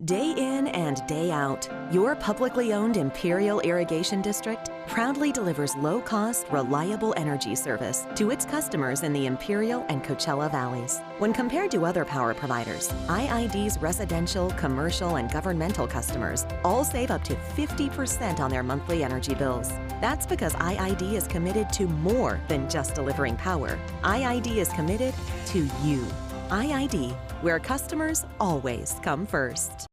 Day in and day out, your publicly owned Imperial Irrigation District proudly delivers low-cost, reliable energy service to its customers in the Imperial and Coachella Valleys. When compared to other power providers, IID's residential, commercial, and governmental customers all save up to 50% on their monthly energy bills. That's because IID is committed to more than just delivering power. IID is committed to you. IID, where customers always come first.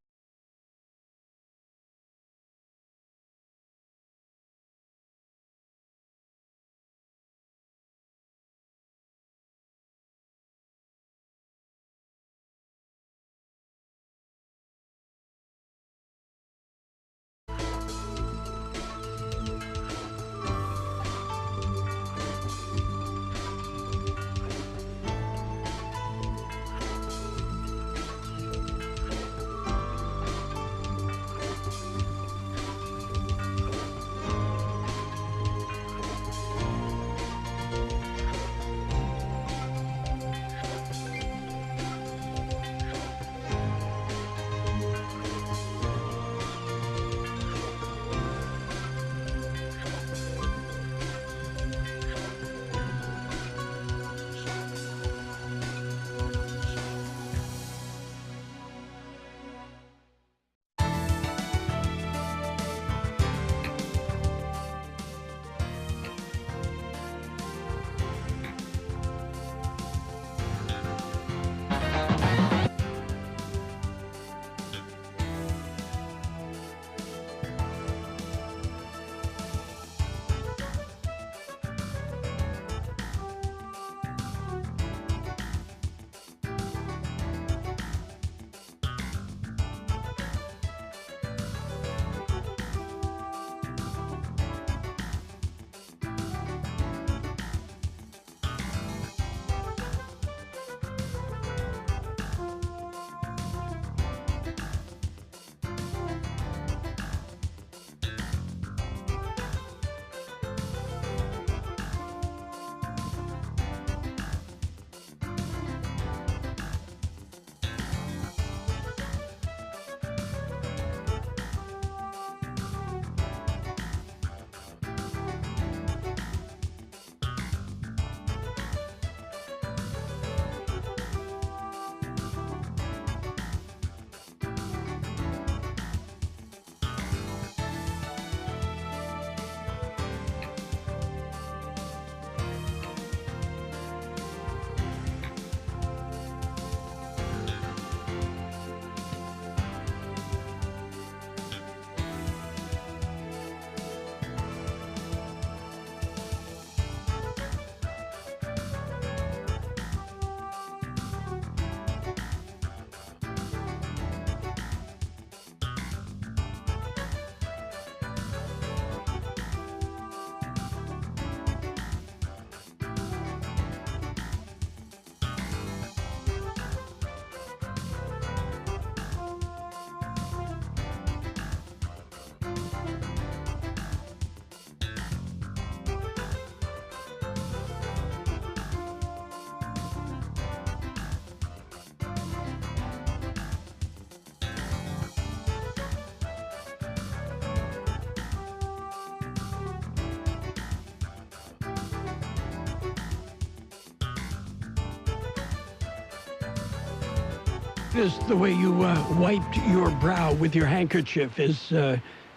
Is the way you wiped your brow with your handkerchief as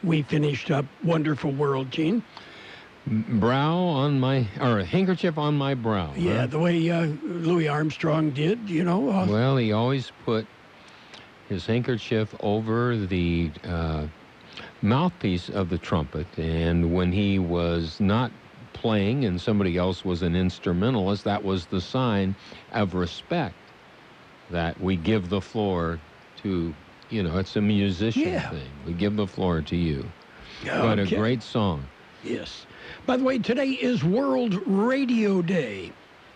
we finished up Wonderful World, Gene. Handkerchief on my brow. Yeah, huh? The way Louis Armstrong did, you know. Well, he always put his handkerchief over the mouthpiece of the trumpet, and when he was not playing and somebody else was an instrumentalist, that was the sign of respect, that we give the floor to, it's a musician thing. We give the floor to you. But a great song. Yes. By the way, today is World Radio Day,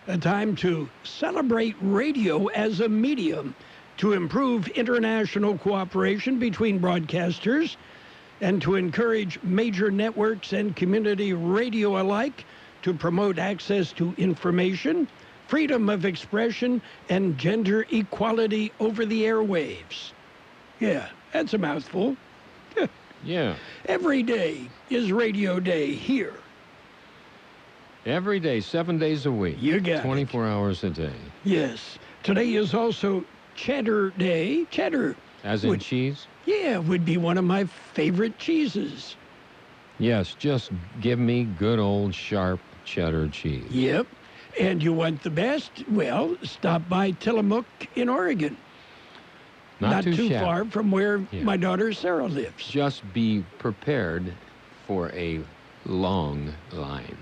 a time to celebrate radio as a medium to improve international cooperation between broadcasters and to encourage major networks and community radio alike to promote access to information, freedom of expression, and gender equality over the airwaves. Yeah, that's a mouthful. Yeah. Every day is radio day here. Every day, 7 days a week. You got 24 hours a day. Yes. Today is also Cheddar Day. Cheddar. As in cheese? Yeah, would be one of my favorite cheeses. Yes, just give me good old sharp cheddar cheese. Yep. And you want the best? Well, stop by Tillamook in Oregon. Not too far from where my daughter Sarah lives. Just be prepared for a long line.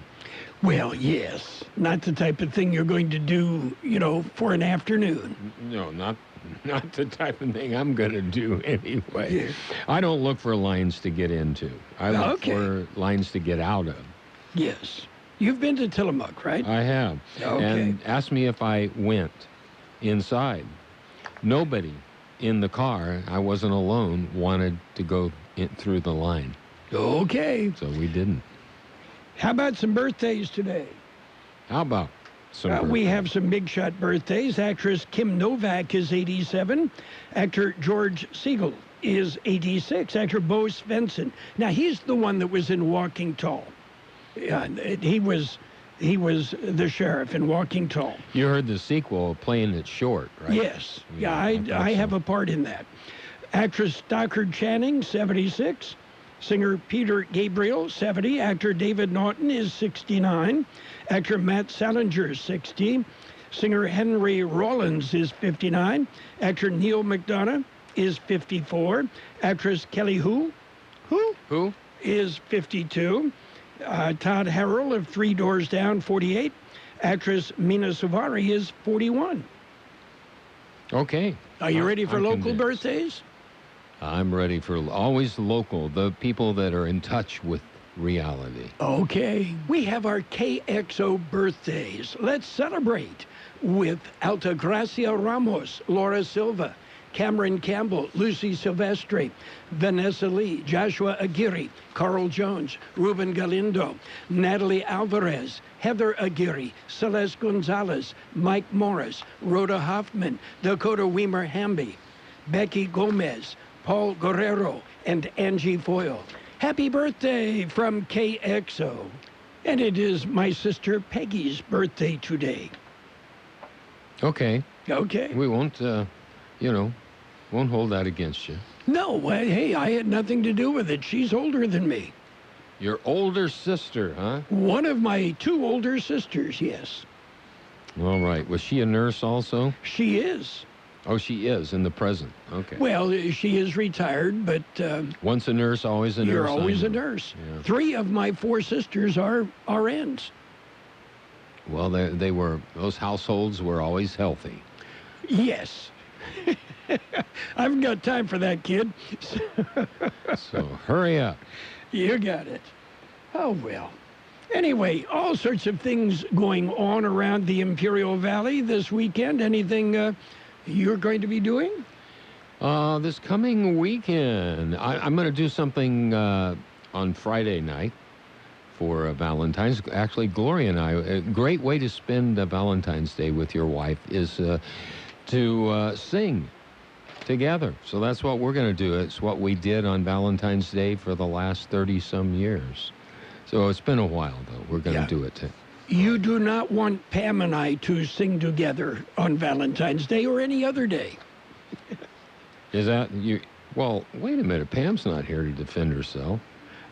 Well, yes. Not the type of thing you're going to do, for an afternoon. No, not the type of thing I'm going to do anyway. Yeah. I don't look for lines to get into. I look for lines to get out of. Yes. You've been to Tillamook, right? I have. Okay. And asked me if I went inside. Nobody in the car, I wasn't alone, wanted to go through the line. Okay. So we didn't. How about some birthdays today? How about some birthdays? We have some big shot birthdays. Actress Kim Novak is 87. Actor George Siegel is 86. Actor Bo Svensson. Now, he's the one that was in Walking Tall. He was the sheriff in Walking Tall. You heard the sequel, Playing It Short, right? Yes. Yeah, I have a part in that. Actress Stockard Channing, 76. Singer Peter Gabriel, 70. Actor David Naughton is 69. Actor Matt Salinger, 60. Singer Henry Rollins is 59. Actor Neil McDonough is 54. Actress Kelly Who is 52. Todd Harrell of Three Doors Down, 48. Actress Mina Suvari is 41. Okay. Are you ready for local convinced. birthdays? I'm ready for always local, the people that are in touch with reality. Okay. We have our KXO birthdays. Let's celebrate with Altagracia Ramos, Laura Silva, Cameron Campbell, Lucy Silvestre, Vanessa Lee, Joshua Aguirre, Carl Jones, Ruben Galindo, Natalie Alvarez, Heather Aguirre, Celeste Gonzalez, Mike Morris, Rhoda Hoffman, Dakota Weimer Hamby, Becky Gomez, Paul Guerrero, and Angie Foyle. Happy birthday from KXO. And it is my sister Peggy's birthday today. Okay. Okay. We won't, won't hold that against you. No, hey, I had nothing to do with it. She's older than me. Your older sister, huh? One of my two older sisters, yes. All right. Was she a nurse also? She is. Oh, she is in the present. Okay. Well, she is retired, but... once a nurse, always a nurse. You're always a nurse. Yeah. 3 of my 4 sisters are RNs. Well, those households were always healthy. Yes. I haven't got time for that, kid. So hurry up. You got it. Oh, well. Anyway, all sorts of things going on around the Imperial Valley this weekend. Anything you're going to be doing? This coming weekend, I'm going to do something on Friday night for Valentine's. Actually, Gloria and I, a great way to spend Valentine's Day with your wife is to sing together. So that's what we're going to do. It's what we did on Valentine's Day for the last 30-some years. So it's been a while, though. We're going to do it too. You do not want Pam and I to sing together on Valentine's Day or any other day. Is that you? Well, wait a minute. Pam's not here to defend herself.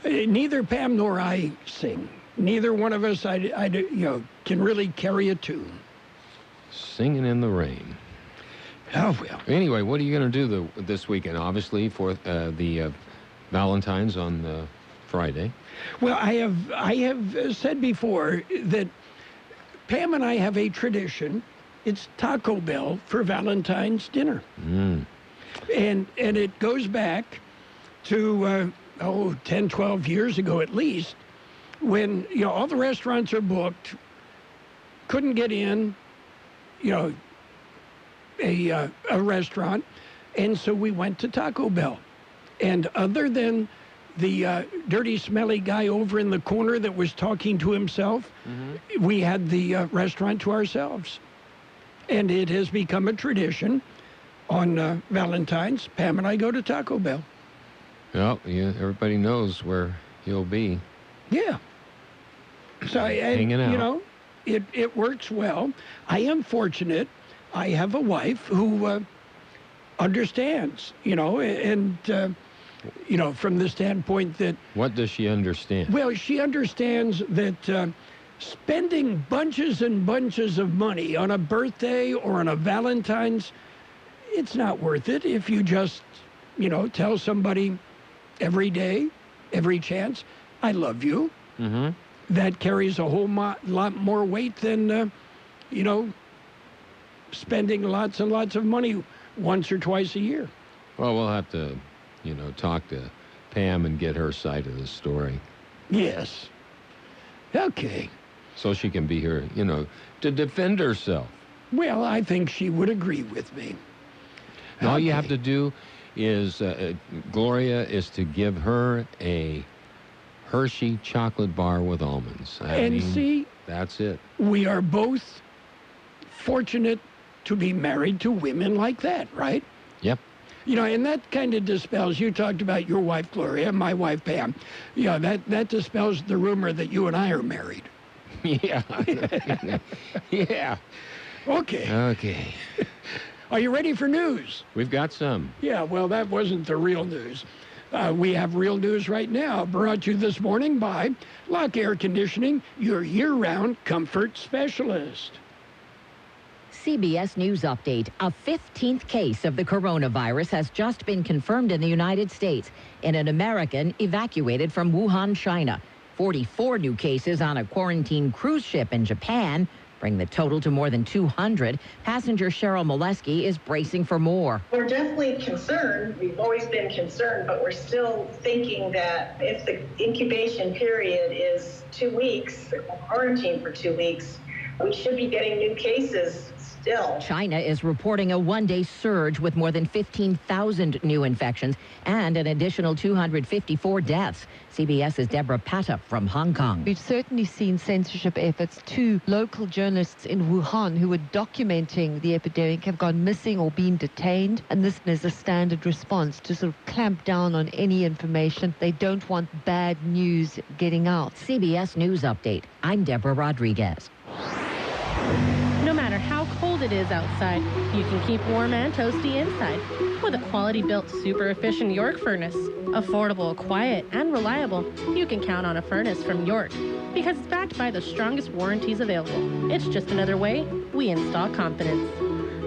Neither Pam nor I sing. Neither one of us, can really carry a tune. Singing in the rain. Oh, well. Anyway, what are you going to do this weekend? Obviously, for the Valentine's on Friday. Well, I have said before that Pam and I have a tradition. It's Taco Bell for Valentine's dinner. Mm. And it goes back to, 10, 12 years ago at least, when, all the restaurants are booked, couldn't get in, a restaurant, and so we went to Taco Bell. And other than the dirty, smelly guy over in the corner that was talking to himself, we had the restaurant to ourselves. And it has become a tradition on Valentine's, Pam and I go to Taco Bell. Well, yeah, everybody knows where you'll be. Yeah. So, hanging out. You know, it works well. I am fortunate. I have a wife who understands, you know, and, you know, from the standpoint that... What does she understand? Well, she understands that spending bunches and bunches of money on a birthday or on a Valentine's, it's not worth it if you just, you know, tell somebody every day, every chance, I love you. Mm-hmm. That carries a whole lot more weight than, you know, spending lots and lots of money once or twice a year. Well, we'll have to, you know, talk to Pam and get her side of the story. Yes. Okay. So she can be here, you know, to defend herself. Well, I think she would agree with me. And all you have to do is, Gloria, is to give her a Hershey chocolate bar with almonds. I mean, see, that's it. We are both fortunate to be married to women like that, right? Yep. You know, and that kind of dispels, you talked about your wife, Gloria, my wife, Pam. Yeah, that dispels the rumor that you and I are married. Yeah. Yeah. Okay. Okay. Are you ready for news? We've got some. Yeah, well, that wasn't the real news. We have real news right now, brought to you this morning by Lock Air Conditioning, your year-round comfort specialist. CBS News Update. A 15th case of the coronavirus has just been confirmed in the United States in an American evacuated from Wuhan, China. 44 new cases on a quarantine cruise ship in Japan bring the total to more than 200. Passenger Cheryl Molesky is bracing for more. We're definitely concerned. We've always been concerned, but we're still thinking that if the incubation period is 2 weeks, quarantine for 2 weeks, we should be getting new cases still. China is reporting a one-day surge with more than 15,000 new infections and an additional 254 deaths. CBS's Deborah Patta from Hong Kong. We've certainly seen censorship efforts. 2 local journalists in Wuhan who were documenting the epidemic have gone missing or been detained, and this is a standard response to sort of clamp down on any information. They don't want bad news getting out. CBS News Update. I'm Deborah Rodriguez. No matter how cold it is outside, you can keep warm and toasty inside with a quality-built, super-efficient York furnace. Affordable, quiet, and reliable, you can count on a furnace from York because it's backed by the strongest warranties available. It's just another way we install confidence.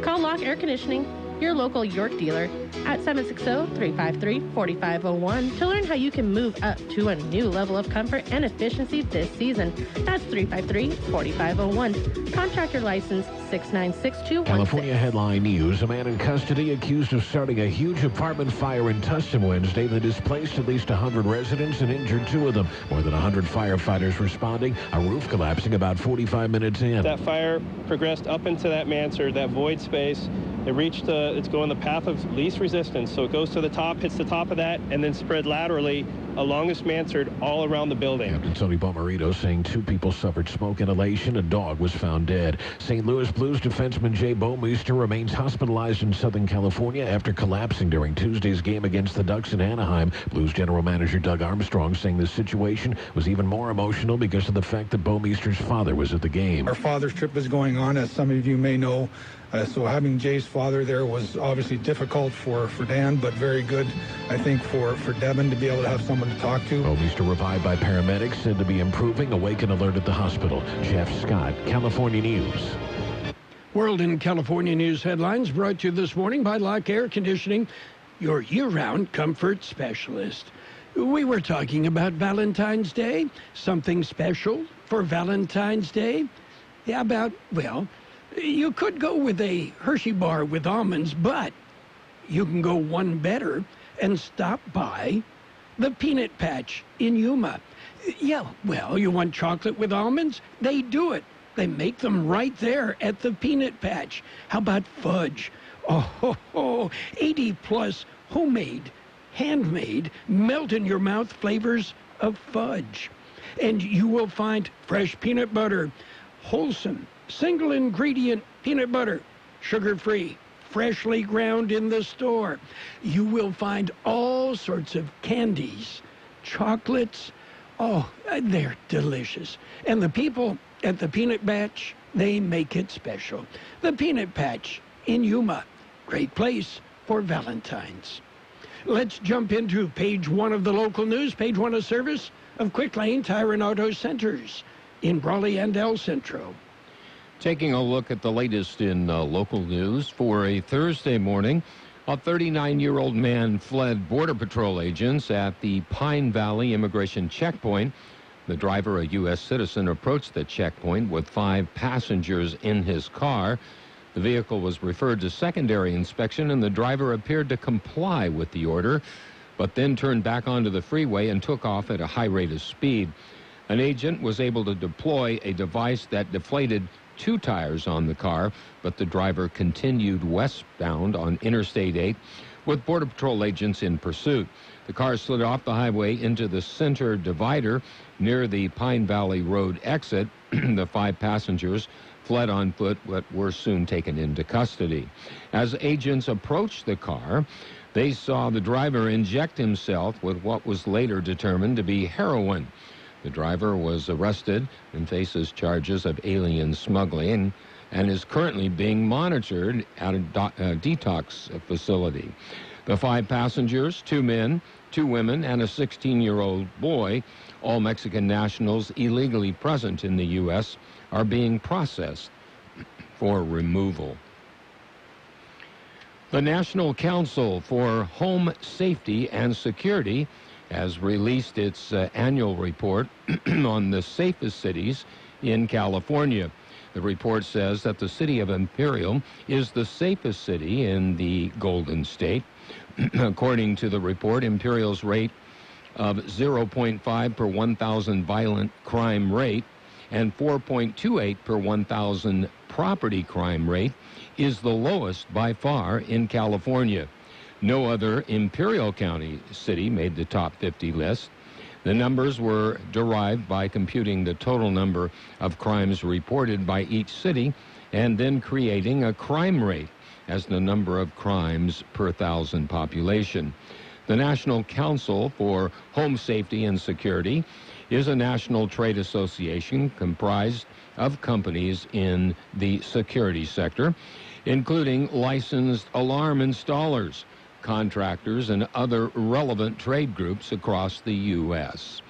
Call Lock Air Conditioning, your local York dealer, at 760-353-4501 to learn how you can move up to a new level of comfort and efficiency this season. That's 353-4501. Contractor license 696-216. California headline news. A man in custody accused of starting a huge apartment fire in Tustin Wednesday that displaced at least 100 residents and injured 2 of them. More than 100 firefighters responding. A roof collapsing about 45 minutes in. That fire progressed up into that mansard, that void space. It reached it's going the path of least resistance. So it goes to the top, hits the top of that, and then spread laterally along this mansard all around the building. Captain Tony Bomarito saying 2 people suffered smoke inhalation. A dog was found dead. St. Louis Blues defenseman Jay Bouwmeester remains hospitalized in Southern California after collapsing during Tuesday's game against the Ducks in Anaheim. Blues general manager Doug Armstrong saying the situation was even more emotional because of the fact that Bouwmeester's father was at the game. Our father's trip is going on, as some of you may know. So having Jay's father there was obviously difficult for Dan, but very good, I think, for Devin to be able to have someone to talk to. Bouwmeester revived by paramedics, said to be improving, awake and alert at the hospital. Jeff Scott, California News. World and California News headlines brought to you this morning by Lock Air Conditioning, your year-round comfort specialist. We were talking about Valentine's Day, something special for Valentine's Day. Yeah, well, you could go with a Hershey bar with almonds, but you can go one better and stop by the Peanut Patch in Yuma. Yeah, well, you want chocolate with almonds? They do it. They make them right there at the Peanut Patch. How about fudge? 80-plus homemade, handmade, melt-in-your-mouth flavors of fudge. And you will find fresh peanut butter, wholesome, single-ingredient peanut butter, sugar-free, freshly ground in the store. You will find all sorts of candies, chocolates. Oh, they're delicious. And the people at the Peanut Patch, they make it special. The Peanut Patch in Yuma, great place for Valentine's. Let's jump into page 1 of the local news, page 1 of service of Quick Lane Tire and Auto Centers in Brawley and El Centro. Taking a look at the latest in local news for a Thursday morning, a 39-year-old man fled Border Patrol agents at the Pine Valley Immigration Checkpoint. The driver, a U.S. citizen, approached the checkpoint with 5 passengers in his car. The vehicle was referred to secondary inspection, and the driver appeared to comply with the order, but then turned back onto the freeway and took off at a high rate of speed. An agent was able to deploy a device that deflated 2 tires on the car, but the driver continued westbound on Interstate 8 with Border Patrol agents in pursuit. The car slid off the highway into the center divider near the Pine Valley Road exit. The 5 passengers fled on foot but were soon taken into custody. As agents approached the car, they saw the driver inject himself with what was later determined to be heroin. The driver was arrested and faces charges of alien smuggling and is currently being monitored at a detox facility. The 5 passengers, 2 men, 2 women, and a 16-year-old boy, all Mexican nationals illegally present in the U.S., are being processed for removal. The National Council for Home Safety and Security has released its annual report on the safest cities in California. The report says that the city of Imperial is the safest city in the Golden State. According to the report, Imperial's rate of 0.5 per 1,000 violent crime rate and 4.28 per 1,000 property crime rate is the lowest by far in California. No other Imperial County city made the top 50 list. The numbers were derived by computing the total number of crimes reported by each city and then creating a crime rate as the number of crimes per 1,000 population. The National Council for Home Safety and Security is a national trade association comprised of companies in the security sector, including licensed alarm installers, contractors, and other relevant trade groups across the U.S.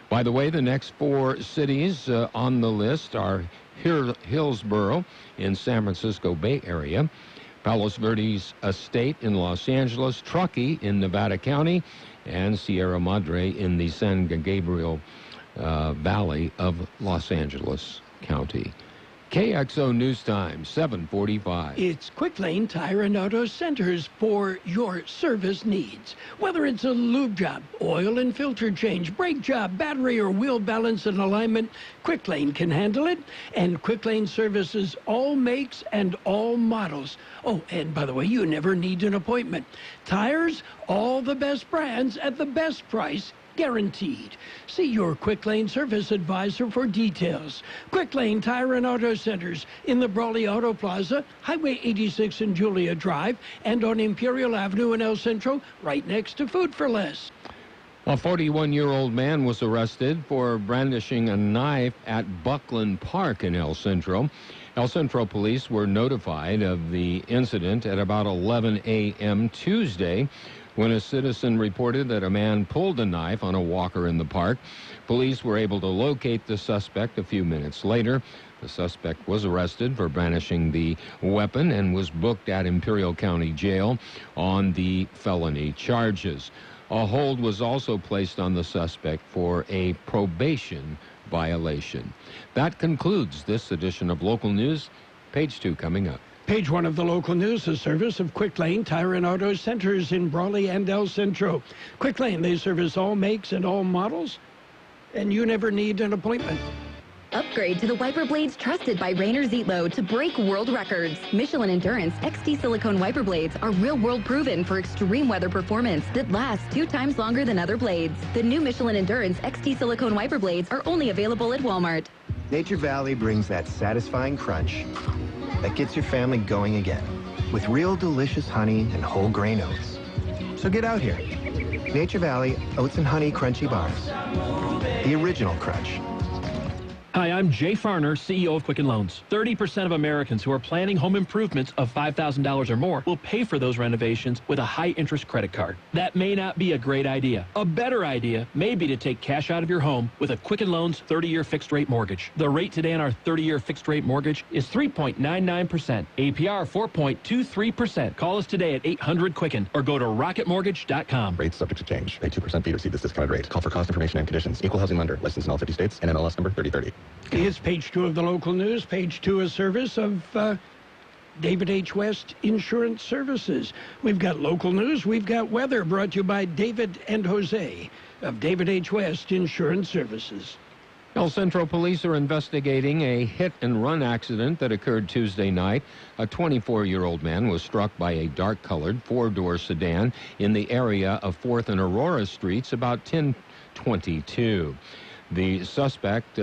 By the way, the next 4 cities on the list are Hillsborough in San Francisco Bay Area, Palos Verdes Estate in Los Angeles, Truckee in Nevada County, and Sierra Madre in the San Gabriel Valley of Los Angeles County. KXO News Time, 7:45. It's Quick Lane Tire and Auto Centers for your service needs. Whether it's a lube job, oil and filter change, brake job, battery or wheel balance and alignment, Quick Lane can handle it. And Quick Lane services all makes and all models. Oh, and by the way, you never need an appointment. Tires, all the best brands at the best price, guaranteed. See your Quick Lane service advisor for details. Quick Lane Tire and Auto Centers in the Brawley Auto Plaza, Highway 86 and Julia Drive, and on Imperial Avenue in El Centro, right next to Food for Less. A 41-year-old man was arrested for brandishing a knife at Buckland Park in El Centro. El Centro police were notified of the incident at about 11 a.m. Tuesday, when a citizen reported that a man pulled a knife on a walker in the park. Police were able to locate the suspect a few minutes later. The suspect was arrested for brandishing the weapon and was booked at Imperial County Jail on the felony charges. A hold was also placed on the suspect for a probation violation. That concludes this edition of Local News. Page 2 coming up. Page 1 of the local news, a service of Quick Lane Tire and Auto Centers in Brawley and El Centro. Quick Lane, they service all makes and all models, and you never need an appointment. Upgrade to the wiper blades trusted by Rainer Zietlow to break world records. Michelin Endurance XT silicone wiper blades are real-world proven for extreme weather performance that lasts 2 times longer than other blades. The new Michelin Endurance XT silicone wiper blades are only available at Walmart. Nature Valley brings that satisfying crunch that gets your family going again. with real delicious honey and whole grain oats. So get out here. Nature Valley Oats and Honey Crunchy Bars. The original crunch. Hi, I'm Jay Farner, CEO of Quicken Loans. 30% of Americans who are planning home improvements of $5,000 or more will pay for those renovations with a high-interest credit card. That may not be a great idea. A better idea may be to take cash out of your home with a Quicken Loans 30-year fixed-rate mortgage. The rate today on our 30-year fixed-rate mortgage is 3.99%. APR 4.23%. Call us today at 800-QUICKEN or go to rocketmortgage.com. Rates subject to change. Pay 2% fee to receive this discounted rate. Call for cost information and conditions. Equal housing lender. Licensed in all 50 states. NMLS number 3030. Here's page 2 of the local news. Page 2 is service of David H. West Insurance Services. We've got local news. We've got weather brought to you by David and Jose of David H. West Insurance Services. El Centro police are investigating a hit-and-run accident that occurred Tuesday night. A 24-year-old man was struck by a dark-colored four-door sedan in the area of 4th and Aurora Streets about 10:22. The suspect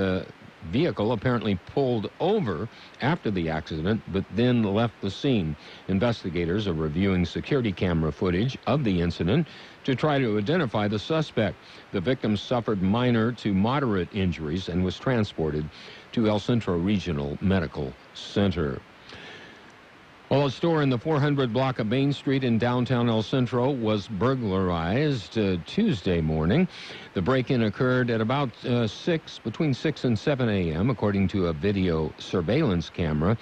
vehicle apparently pulled over after the accident, but then left the scene. Investigators are reviewing security camera footage of the incident to try to identify the suspect. The victim suffered minor to moderate injuries and was transported to El Centro Regional Medical Center. Well, a store in the 400 block of Main Street in downtown El Centro was burglarized Tuesday morning. The break-in occurred at about between 6 and 7 a.m., according to a video surveillance camera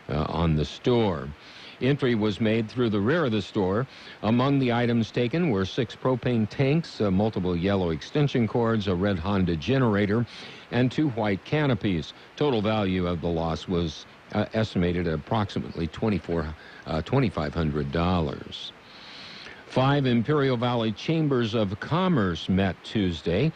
on the store. Entry was made through the rear of the store. Among the items taken were 6 propane tanks, multiple yellow extension cords, a red Honda generator, and 2 white canopies. Total value of the loss was estimated at approximately $2,500. 5 Imperial Valley Chambers of Commerce met Tuesday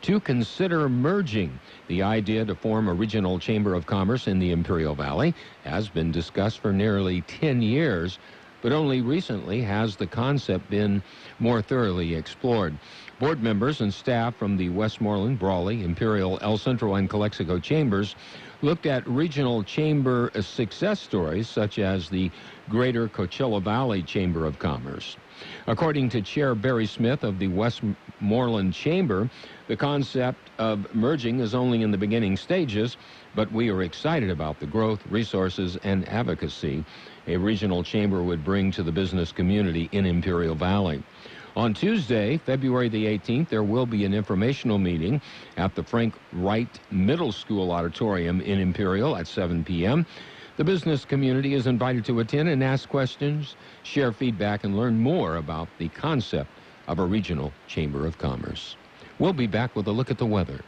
to consider merging. The idea to form a regional chamber of commerce in the Imperial Valley has been discussed for nearly 10 years, but only recently has the concept been more thoroughly explored. Board members and staff from the Westmoreland, Brawley, Imperial, El Centro, and Calexico chambers looked at regional chamber success stories such as the Greater Coachella Valley Chamber of Commerce. According to Chair Barry Smith of the Westmoreland Chamber, the concept of merging is only in the beginning stages, but we are excited about the growth, resources, and advocacy a regional chamber would bring to the business community in Imperial Valley. On Tuesday, February the 18th, there will be an informational meeting at the Frank Wright Middle School Auditorium in Imperial at 7 p.m. The business community is invited to attend and ask questions, share feedback, and learn more about the concept of a regional chamber of commerce. We'll be back with a look at the weather.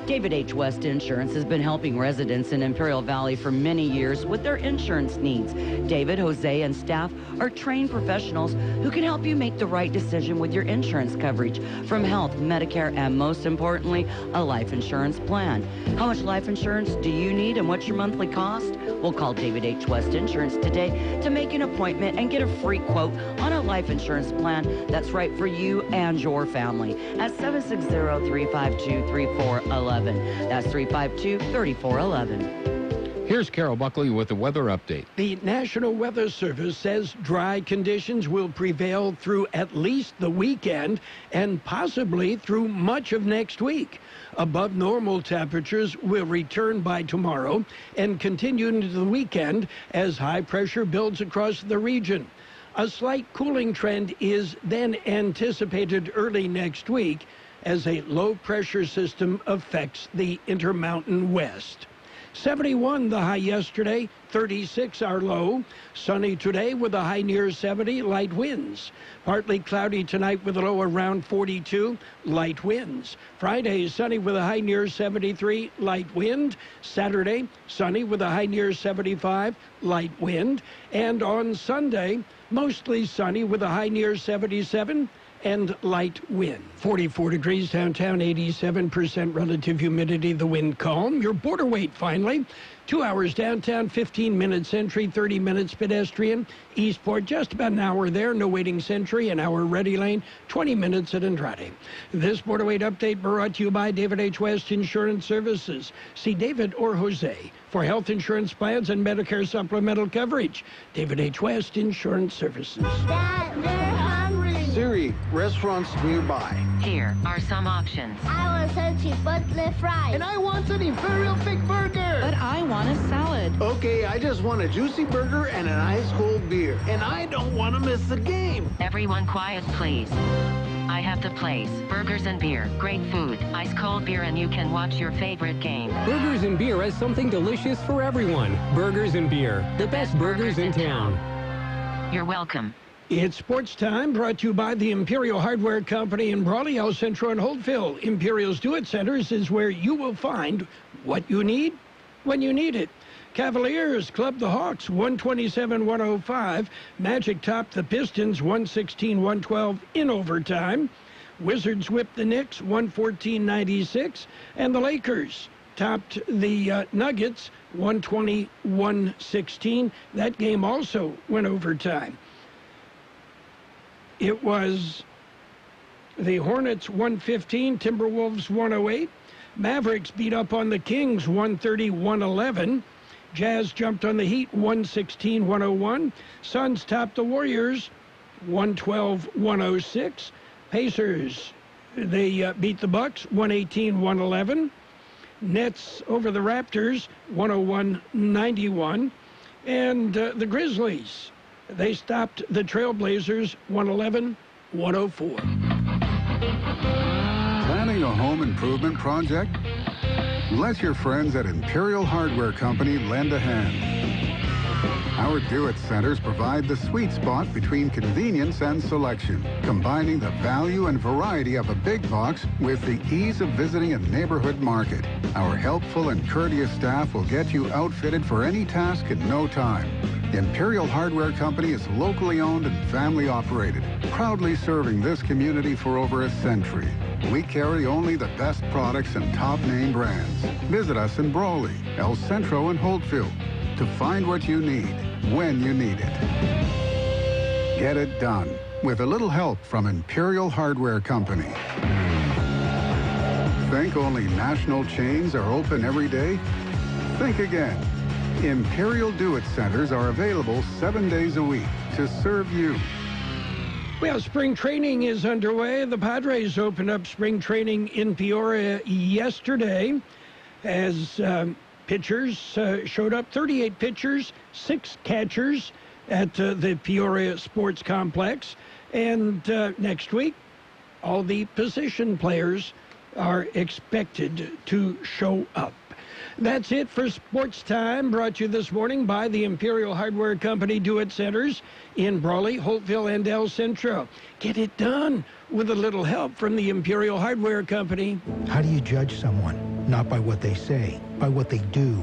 David H. West Insurance has been helping residents in Imperial Valley for many years with their insurance needs. David, Jose, and staff are trained professionals who can help you make the right decision with your insurance coverage, from health, Medicare, and most importantly, a life insurance plan. How much life insurance do you need and what's your monthly cost? Well, call David H. West Insurance today to make an appointment and get a free quote on a life insurance plan that's right for you and your family at 760-352-3411. That's 352-3411. Here's Carroll Buckley with the weather update. The National Weather Service says dry conditions will prevail through at least the weekend and possibly through much of next week. Above normal temperatures will return by tomorrow and continue into the weekend as high pressure builds across the region. A slight cooling trend is then anticipated early next week as a low-pressure system affects the Intermountain West. 71 the high yesterday, 36 our low. Sunny today with a high near 70, light winds. Partly cloudy tonight with a low around 42, light winds. Friday, sunny with a high near 73, light wind. Saturday, sunny with a high near 75, light wind. And on Sunday, mostly sunny with a high near 77, and light wind. 44 degrees downtown, 87% relative humidity, the wind calm. Your border weight finally, 2 hours downtown, 15 minutes entry, 30 minutes pedestrian. Eastport, just about an hour there, no waiting Century, an hour Ready Lane, 20 minutes at Andrade. This Border Weight update brought to you by David H. West Insurance Services. See David or Jose for health insurance plans and Medicare supplemental coverage. David H. West Insurance Services. Dad, they're hungry. Siri, restaurants nearby. Here are some options. I want some chipotle fries. And I want an Imperial Thick Burger. But I want a salad. Okay, I just want a juicy burger and an ice cold beer. And I don't want to miss the game. Everyone quiet, please. I have the place. Burgers and beer. Great food. Ice cold beer, and you can watch your favorite game. Burgers and Beer has something delicious for everyone. Burgers and Beer. The best burgers in town. You're welcome. It's Sports Time, brought to you by the Imperial Hardware Company in Brawley, El Centro, and Holtville. Imperial's Do It Centers is where you will find what you need when you need it. Cavaliers clubbed the Hawks 127-105. Magic topped the Pistons 116-112 in overtime. Wizards whipped the Knicks 114-96. And the Lakers topped the Nuggets 120-116. That game also went overtime. It was the Hornets 115, Timberwolves 108. Mavericks beat up on the Kings 130-111. Jazz jumped on the Heat 116-101. Suns topped the Warriors 112-106. Pacers, they beat the Bucks 118-111. Nets over the Raptors 101-91. And the Grizzlies, they stopped the Trailblazers 111-104. Planning a home improvement project? Let your friends at Imperial Hardware Company lend a hand. Our Do-It Centers provide the sweet spot between convenience and selection, combining the value and variety of a big box with the ease of visiting a neighborhood market. Our helpful and courteous staff will get you outfitted for any task in no time. Imperial Hardware Company is locally owned and family operated, proudly serving this community for over a century. We carry only the best products and top name brands. Visit us in Brawley, El Centro, and Holtville to find what you need when you need it. Get it done with a little help from Imperial Hardware Company. Think only national chains are open every day? Think again. Imperial Do-It Centers are available 7 days a week to serve you. Well, spring training is underway. The Padres opened up spring training in Peoria yesterday as pitchers showed up. 38 pitchers, 6 catchers at the Peoria Sports Complex. And next week, all the position players are expected to show up. That's it for Sports Time, brought to you this morning by the Imperial Hardware Company Do-It Centers in Brawley, Holtville, and El Centro. Get it done with a little help from the Imperial Hardware Company. How do you judge someone? Not by what they say, by what they do.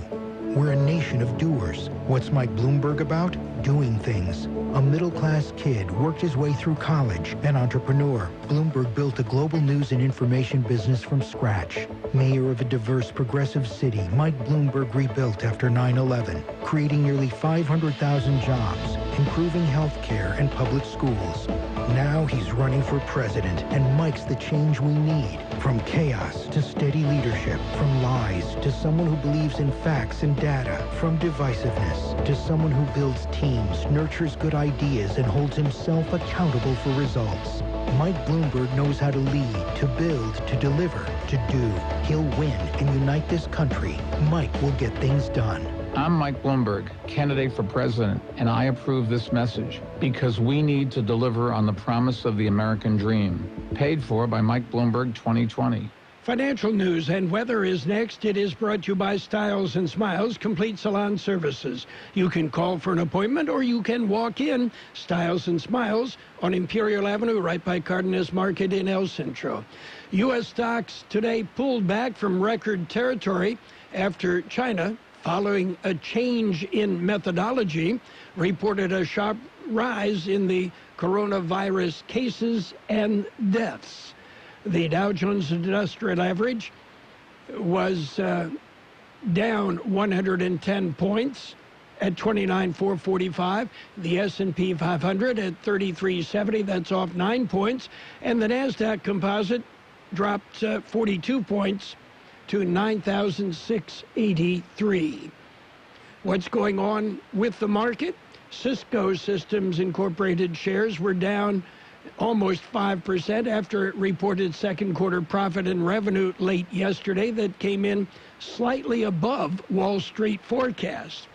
We're a nation of doers. What's Mike Bloomberg about? Doing things. A middle-class kid worked his way through college, an entrepreneur. Bloomberg built a global news and information business from scratch. Mayor of a diverse, progressive city, Mike Bloomberg rebuilt after 9/11, creating nearly 500,000 jobs, improving health care and public schools. Now he's running for president, and Mike's the change we need. From chaos to steady leadership, from lies to someone who believes in facts and data, from divisiveness to someone who builds teams, nurtures good ideas, and holds himself accountable for results. Mike Bloomberg knows how to lead, to build, to deliver, to do. He'll win and unite this country. Mike will get things done. I'm Mike Bloomberg, candidate for president, and I approve this message because we need to deliver on the promise of the American dream. Paid for by Mike Bloomberg 2020. Financial news and weather is next. It is brought to you by Styles and Smiles Complete Salon Services. You can call for an appointment or you can walk in. Styles and Smiles on Imperial Avenue right by Cardenas Market in El Centro. U.S. stocks today pulled back from record territory after China, following a change in methodology, reported a sharp rise in the coronavirus cases and deaths. The Dow Jones Industrial Average was down 110 points at 29,445. The S&P 500 at 3370, that's off 9 points. And the NASDAQ Composite dropped 42 points to 9,683. What's going on with the market? Cisco Systems Incorporated shares were down almost 5% after it reported second quarter profit and revenue late yesterday that came in slightly above Wall Street forecasts.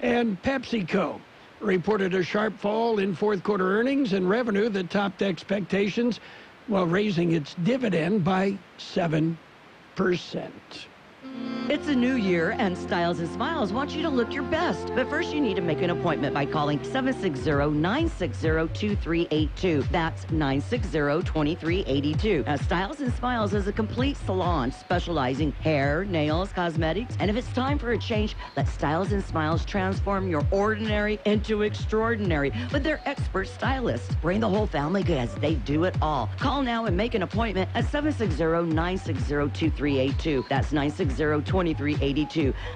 And PepsiCo reported a sharp fall in fourth quarter earnings and revenue that topped expectations while raising its dividend by 7%. It's a new year, and Styles and Smiles want you to look your best. But first, you need to make an appointment by calling 760-960-2382. That's 960-2382. Now, Styles and Smiles is a complete salon specializing hair, nails, cosmetics. And if it's time for a change, let Styles and Smiles transform your ordinary into extraordinary with their expert stylists. Bring the whole family because they do it all. Call now and make an appointment at 760-960-2382. That's 960-2382.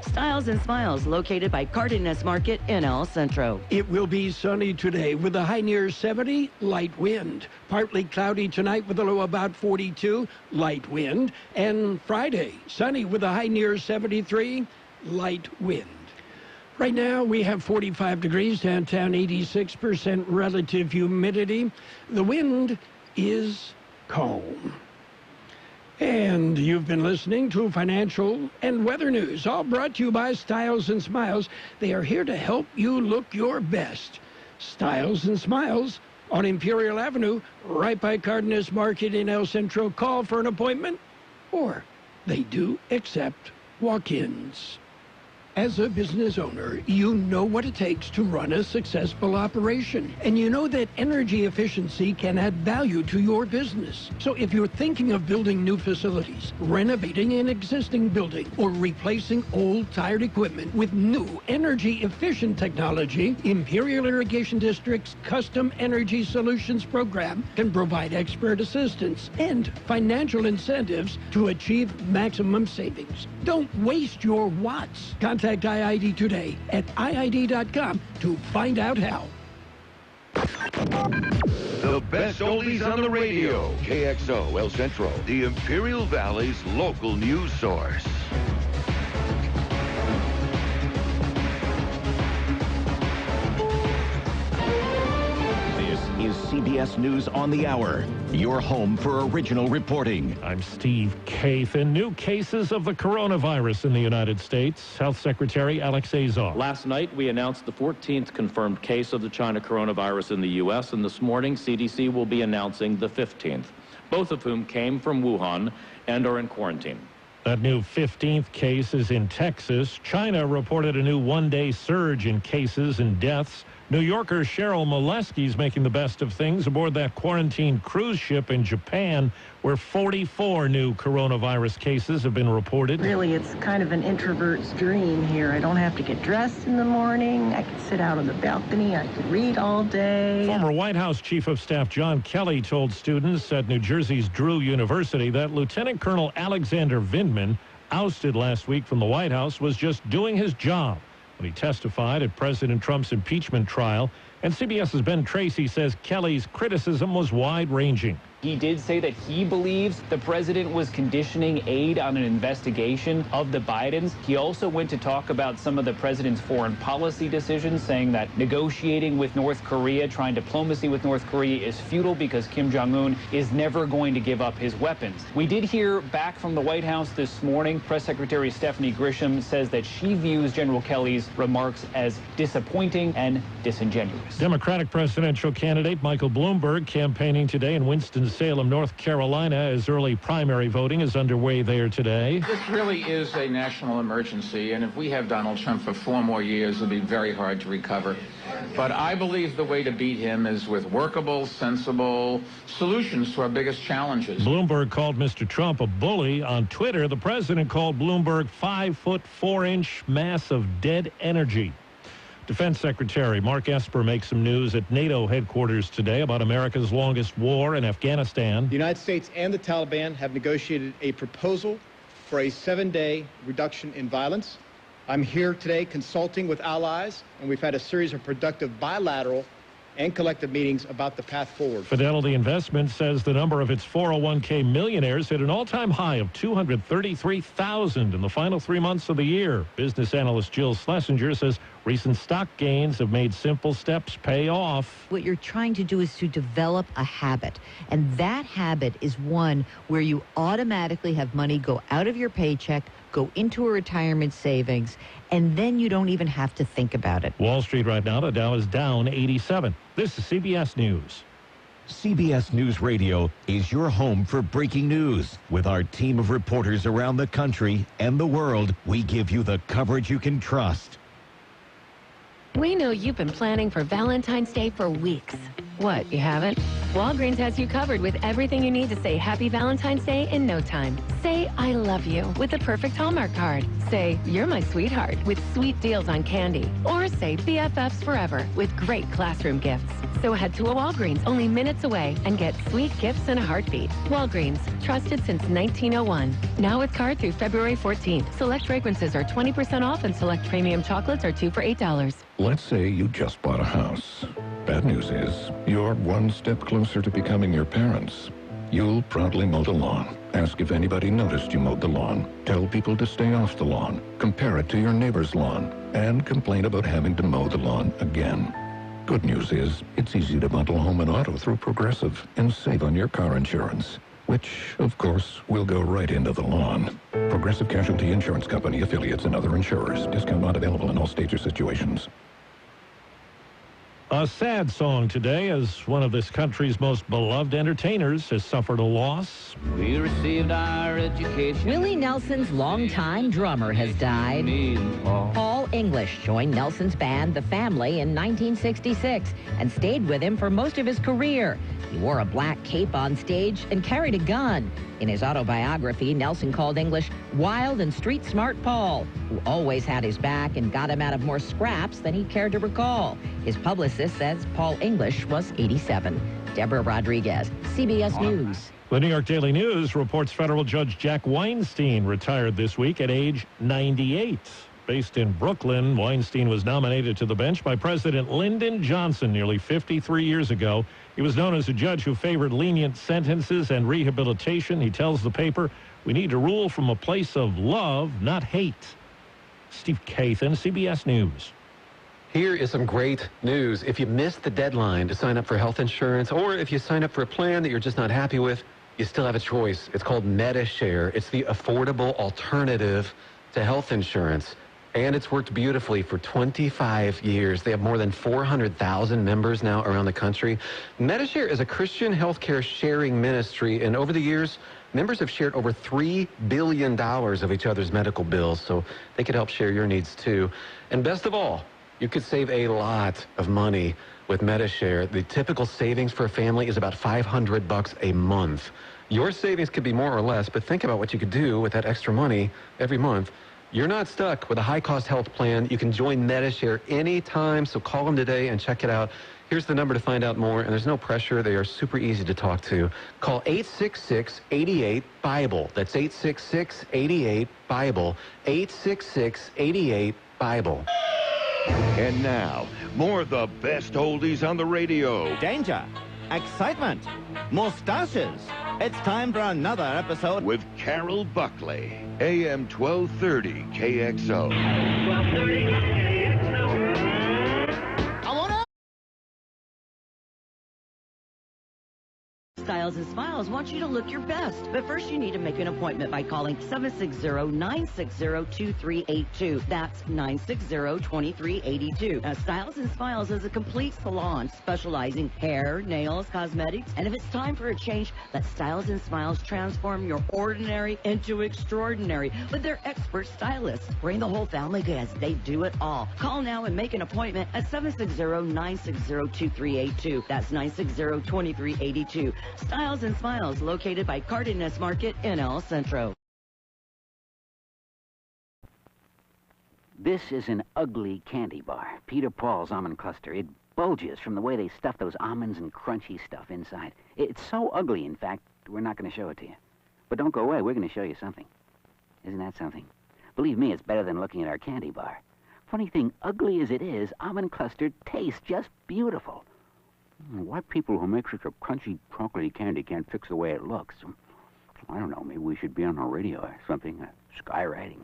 Styles and Smiles, located by Cardenas Market in El Centro. It will be sunny today with a high near 70, light wind. Partly cloudy tonight with a low about 42, light wind. And Friday, sunny with a high near 73, light wind. Right now, we have 45 degrees downtown, 86% relative humidity. The wind is calm. And you've been listening to financial and weather news, all brought to you by Styles and Smiles. They are here to help you look your best. Styles and Smiles on Imperial Avenue, right by Cardenas Market in El Centro. Call for an appointment, or they do accept walk-ins. As a business owner, you know what it takes to run a successful operation. And you know that energy efficiency can add value to your business. So if you're thinking of building new facilities, renovating an existing building, or replacing old, tired equipment with new energy-efficient technology, Imperial Irrigation District's Custom Energy Solutions program can provide expert assistance and financial incentives to achieve maximum savings. Don't waste your watts. Contact IID today at IID.com to find out how. The best oldies on the radio. KXO El Centro, the Imperial Valley's local news source. Is CBS News on the Hour, your home for original reporting. I'm Steve Kathan. New cases of the coronavirus in the United States. Health Secretary Alex Azar. Last night, we announced the 14th confirmed case of the China coronavirus in the U.S., and this morning, CDC will be announcing the 15th, both of whom came from Wuhan and are in quarantine. That new 15th case is in Texas. China reported a new one-day surge in cases and deaths. New Yorker Cheryl Molesky is making the best of things aboard that quarantine cruise ship in Japan, where 44 new coronavirus cases have been reported. Really, it's kind of an introvert's dream here. I don't have to get dressed in the morning. I can sit out on the balcony. I can read all day. Former White House Chief of Staff John Kelly told students at New Jersey's Drew University that Lieutenant Colonel Alexander Vindman, ousted last week from the White House, was just doing his job when he testified at President Trump's impeachment trial. And CBS's Ben Tracy says Kelly's criticism was wide-ranging. He did say that he believes the president was conditioning aid on an investigation of the Bidens. He also went to talk about some of the president's foreign policy decisions, saying that negotiating with North Korea, trying diplomacy with North Korea is futile because Kim Jong-un is never going to give up his weapons. We did hear back from the White House this morning. Press Secretary Stephanie Grisham says that she views General Kelly's remarks as disappointing and disingenuous. Democratic presidential candidate Michael Bloomberg campaigning today in Winston-Salem, North Carolina, as early primary voting is underway there today. This really is a national emergency, and if we have Donald Trump for 4 more years, it'll be very hard to recover. But I believe the way to beat him is with workable, sensible solutions to our biggest challenges. Bloomberg called Mr. Trump a bully. On Twitter, the president called Bloomberg 5-foot 4-inch mass of dead energy. Defense Secretary Mark Esper makes some news at NATO headquarters today about America's longest war in Afghanistan. The United States and the Taliban have negotiated a proposal for a 7-day reduction in violence. I'm here today consulting with allies, and we've had a series of productive bilateral and collective meetings about the path forward. Fidelity Investments says the number of its 401k millionaires hit an all-time high of 233,000 in the final 3 months of the year. Business analyst Jill Schlesinger says recent stock gains have made simple steps pay off. What you're trying to do is to develop a habit, and that habit is one where you automatically have money go out of your paycheck, go into a retirement savings, and then you don't even have to think about it. Wall Street right now, the Dow is down 87. This is CBS News. CBS News Radio is your home for breaking news. With our team of reporters around the country and the world, we give you the coverage you can trust. We know you've been planning for Valentine's Day for weeks. What, you haven't? Walgreens has you covered with everything you need to say Happy Valentine's Day in no time. Say I love you with the perfect Hallmark card. Say you're my sweetheart with sweet deals on candy. Or say BFFs forever with great classroom gifts. So head to a Walgreens only minutes away and get sweet gifts in a heartbeat. Walgreens, trusted since 1901. Now with card through February 14th. Select fragrances are 20% off and select premium chocolates are 2 for $8. Let's say you just bought a house. Bad news is, you're one step closer to becoming your parents. You'll proudly mow the lawn, ask if anybody noticed you mowed the lawn, tell people to stay off the lawn, compare it to your neighbor's lawn, and complain about having to mow the lawn again. Good news is, it's easy to bundle home and auto through Progressive and save on your car insurance, which, of course, will go right into the lawn. Progressive Casualty Insurance Company, affiliates, and other insurers. Discount not available in all states or situations. A sad song today, as one of this country's most beloved entertainers has suffered a loss. We received our education. Willie Nelson's longtime drummer has died. Paul English joined Nelson's band, The Family, in 1966 and stayed with him for most of his career. He wore a black cape on stage and carried a gun. In his autobiography, Nelson called English wild and street-smart Paul, who always had his back and got him out of more scraps than he cared to recall. His publicist says Paul English was 87. Deborah Rodriguez, CBS News. The New York Daily News reports federal judge Jack Weinstein retired this week at age 98. Based in Brooklyn, Weinstein was nominated to the bench by President Lyndon Johnson nearly 53 years ago. He was known as a judge who favored lenient sentences and rehabilitation. He tells the paper, "We need to rule from a place of love, not hate." Steve Kathan, CBS News. Here is some great news. If you missed the deadline to sign up for health insurance, or if you sign up for a plan that you're just not happy with, you still have a choice. It's called MediShare. It's the affordable alternative to health insurance. And it's worked beautifully for 25 years. They have more than 400,000 members now around the country. MediShare is a Christian healthcare sharing ministry, and over the years, members have shared over $3 billion of each other's medical bills, so they could help share your needs too. And best of all, you could save a lot of money with MediShare. The typical savings for a family is about $500 a month. Your savings could be more or less, but think about what you could do with that extra money every month. You're not stuck with a high-cost health plan. You can join MediShare anytime, so call them today and check it out. Here's the number to find out more, and there's no pressure. They are super easy to talk to. Call 866-88-BIBLE. That's 866-88-BIBLE. 866-88-BIBLE. And now, more of the best oldies on the radio. Danger, excitement, mustaches. It's time for another episode with Carroll Buckley, AM 1230 KXO. 1230 KXO. Come on up. Styles and Smiles wants you to look your best. But first, you need to make an appointment by calling 760-960-2382. That's 960-2382. Now, Styles and Smiles is a complete salon specializing hair, nails, cosmetics. And if it's time for a change, let Styles and Smiles transform your ordinary into extraordinary with their expert stylists. Bring the whole family because they do it all. Call now and make an appointment at 760-960-2382. That's 960-2382. Styles and Smiles, located by Cardenas Market in El Centro. This is an ugly candy bar, Peter Paul's almond cluster. It bulges from the way they stuff those almonds and crunchy stuff inside. It's so ugly, in fact, we're not going to show it to you. But don't go away, we're going to show you something. Isn't that something? Believe me, it's better than looking at our candy bar. Funny thing, ugly as it is, almond cluster tastes just beautiful. Why people who make such a crunchy, chocolatey candy can't fix the way it looks? I don't know, maybe we should be on the radio or something, skywriting.